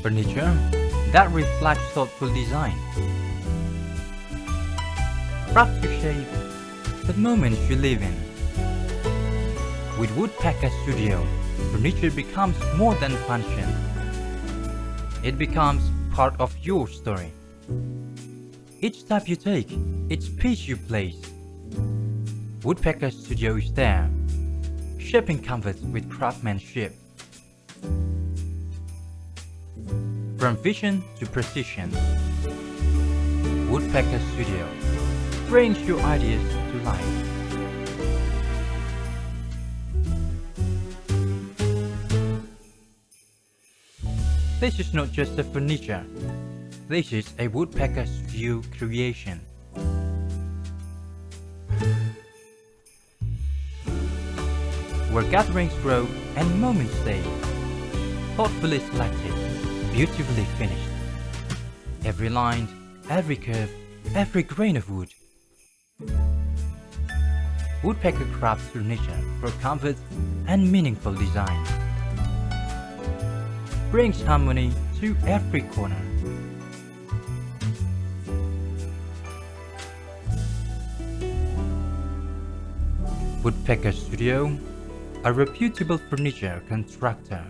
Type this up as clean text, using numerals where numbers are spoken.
Furniture that reflects thoughtful design. Craft to shape the moment you live in. With Woodpecker Studio, furniture becomes more than function. It becomes part of your story. Each step you take, each piece you place. Woodpecker Studio is there, shaping comfort with craftsmanship. From vision to precision, Woodpecker Studio brings your ideas to life. This is not just a furniture, this is a Woodpecker Studio creation. Where gatherings grow and moments stay, thoughtfully selected, beautifully finished. Every line, every curve, every grain of wood. Woodpecker crafts furniture for comfort and meaningful design. Brings harmony to every corner. Woodpecker Studio, a reputable furniture constructor.